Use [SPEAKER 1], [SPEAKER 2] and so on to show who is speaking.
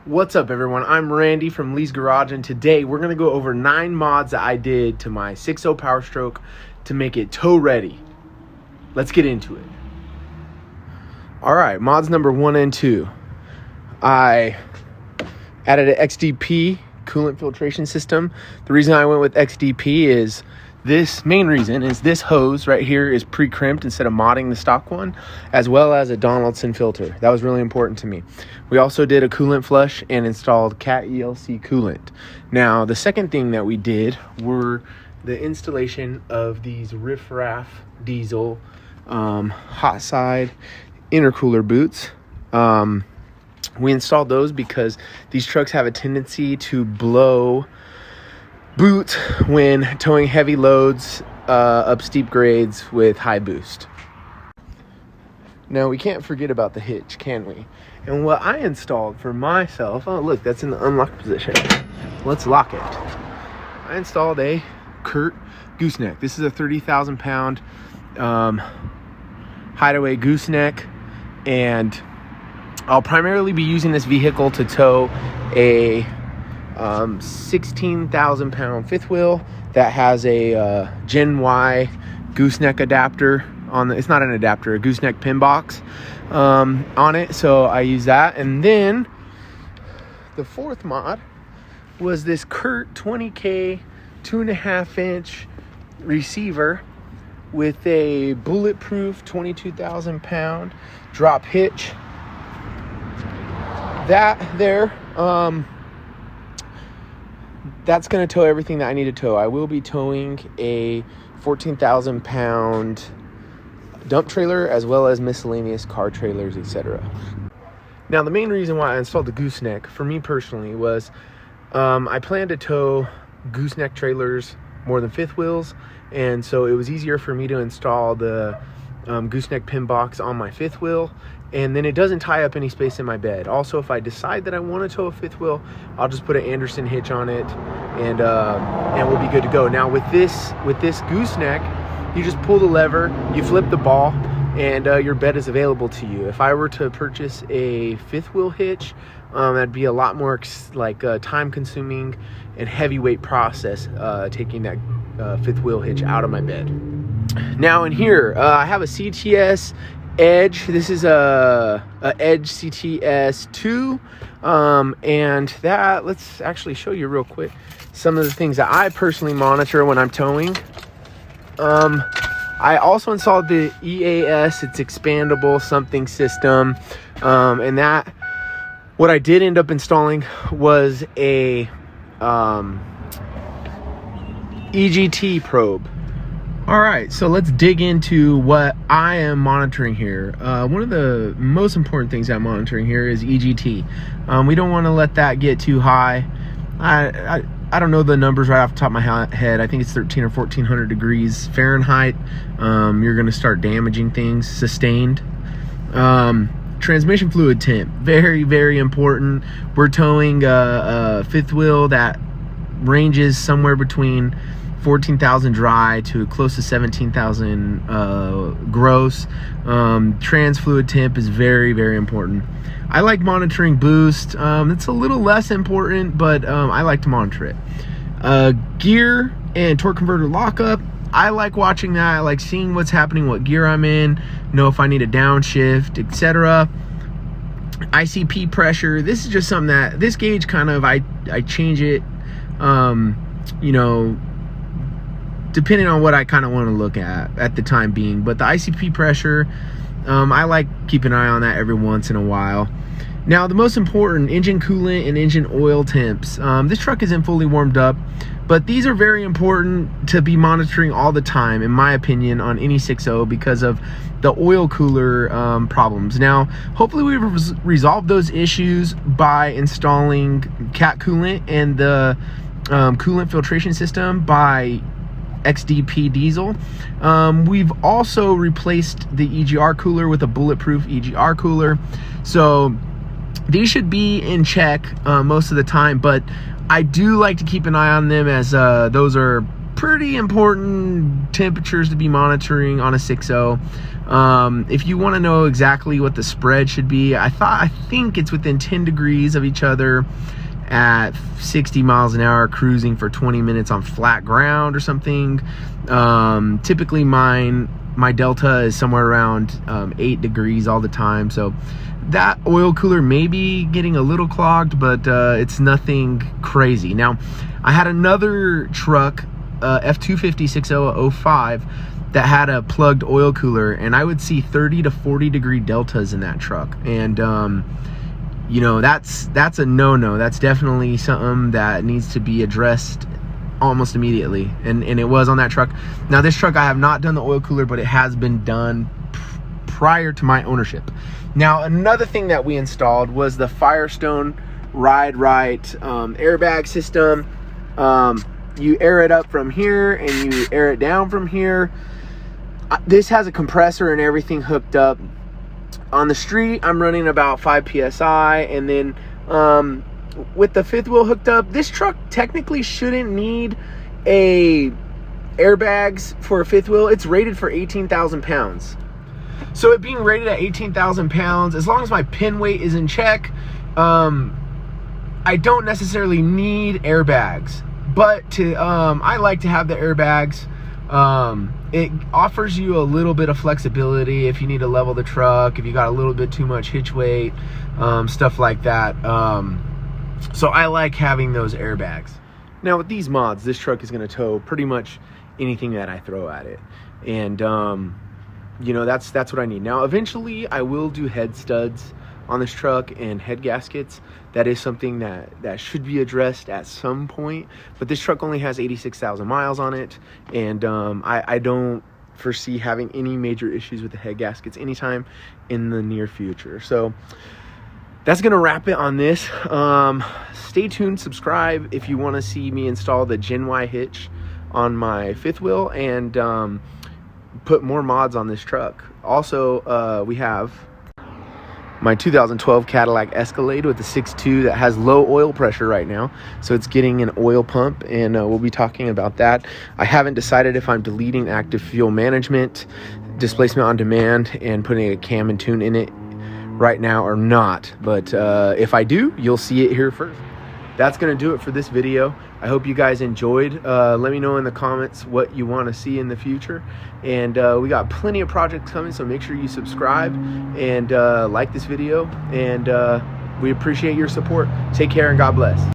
[SPEAKER 1] What's up, everyone? I'm Randy from Lee's Garage, and today we're going to go over 9 mods that I did to my 6.0 Powerstroke to make it tow ready. Let's get into it. Alright, mods number 1 and 2. I added an XDP Coolant Filtration system. The reason I went with XDP is this hose right here is pre-crimped instead of modding the stock one, as well as a Donaldson filter. That was really important to me. We also did a coolant flush and installed Cat ELC coolant. Now, the second thing that we did were the installation of these Riff Raff diesel hot side intercooler boots. We installed those because these trucks have a tendency to blow boot when towing heavy loads up steep grades with high boost. Now, we can't forget about the hitch, can we? And what I installed for myself, oh look, that's in the unlocked position. Let's lock it. I installed a Curt Gooseneck. This is a 30,000 pound Hideaway Gooseneck, and I'll primarily be using this vehicle to tow a 16,000 pound fifth wheel that has a Gen Y gooseneck adapter on it's not an adapter, a gooseneck pin box on it, so I use that. And then the fourth mod was this Curt 20K 2.5 inch receiver with a bulletproof 22,000 pound drop hitch. That there that's going to tow everything that I need to tow. I will be towing a 14,000 pound dump trailer, as well as miscellaneous car trailers, etc. Now, the main reason why I installed the gooseneck for me personally was I plan to tow gooseneck trailers more than fifth wheels, and so it was easier for me to install the gooseneck pin box on my fifth wheel, and then it doesn't tie up any space in my bed. Also, if I decide that I want to tow a fifth wheel, I'll just put an Anderson hitch on it, and we'll be good to go. Now, with this gooseneck, you just pull the lever, you flip the ball, and your bed is available to you. If I were to purchase a fifth wheel hitch, that'd be a lot more time consuming and heavyweight process taking that fifth wheel hitch out of my bed. Now, in here, I have a CTS Edge. This is a Edge CTS 2, and that, let's actually show you real quick some of the things that I personally monitor when I'm towing. I also installed the EAS, it's expandable something system, and that, what I did end up installing was a EGT probe. All right, so let's dig into what I am monitoring here. One of the most important things I'm monitoring here is EGT. We don't want to let that get too high. I don't know the numbers right off the top of my head. I think it's 13 or 1400 degrees Fahrenheit. You're going to start damaging things. Sustained. Transmission fluid temp, very, very important. We're towing a fifth wheel that ranges somewhere between 14,000 dry to close to 17,000 gross. Trans fluid temp is very, very important. I like monitoring boost. It's a little less important, but I like to monitor it. Gear and torque converter lockup, I like watching that. I like seeing what's happening, what gear I'm in, know if I need a downshift, etc. ICP pressure, this is just something that this gauge kind of I change it, you know, depending on what I kind of want to look at the time being. But the ICP pressure, I like keeping an eye on that every once in a while. Now, the most important, engine coolant and engine oil temps. This truck isn't fully warmed up, but these are very important to be monitoring all the time, in my opinion, on any 6.0 because of the oil cooler problems. Now, hopefully we've resolved those issues by installing cat coolant and the coolant filtration system by XDP diesel. We've also replaced the EGR cooler with a Bulletproof EGR Cooler, so these should be in check most of the time, but I do like to keep an eye on them, as those are pretty important temperatures to be monitoring on a 6.0. If you want to know exactly what the spread should be, I think it's within 10 degrees of each other at 60 miles an hour, cruising for 20 minutes on flat ground or something. Typically my delta is somewhere around 8 degrees all the time, so that oil cooler may be getting a little clogged, but it's nothing crazy. Now, I had another truck, F250 6005, that had a plugged oil cooler, and I would see 30 to 40 degree deltas in that truck. And you know, that's a no-no. That's definitely something that needs to be addressed almost immediately, and it was on that truck. Now, this truck, I have not done the oil cooler, but it has been done prior to my ownership. Now, another thing that we installed was the Firestone Ride Right airbag system. You air it up from here and you air it down from here. This has a compressor and everything hooked up. On the street, I'm running about 5 psi, and then with the fifth wheel hooked up, this truck technically shouldn't need airbags for a fifth wheel. It's rated for 18,000 pounds. So it being rated at 18,000 pounds, as long as my pin weight is in check, I don't necessarily need airbags. But I like to have the airbags. It offers you a little bit of flexibility if you need to level the truck, if you got a little bit too much hitch weight, stuff like that. So I like having those airbags. Now, with these mods, this truck is going to tow pretty much anything that I throw at it. And you know, that's what I need. Now, eventually I will do head studs on this truck and head gaskets. That is something that should be addressed at some point, but this truck only has 86,000 miles on it, and I don't foresee having any major issues with the head gaskets anytime in the near future. So that's gonna wrap it on this. Stay tuned, subscribe if you want to see me install the Gen Y hitch on my fifth wheel and put more mods on this truck. Also, we have my 2012 Cadillac Escalade with the 6.2 that has low oil pressure right now, so it's getting an oil pump, and we'll be talking about that. I haven't decided if I'm deleting active fuel management, displacement on demand, and putting a cam and tune in it right now or not, but if I do, you'll see it here first. That's gonna do it for this video. I hope you guys enjoyed. Let me know in the comments what you want to see in the future, and we got plenty of projects coming, so make sure you subscribe and like this video, and we appreciate your support. Take care and God bless.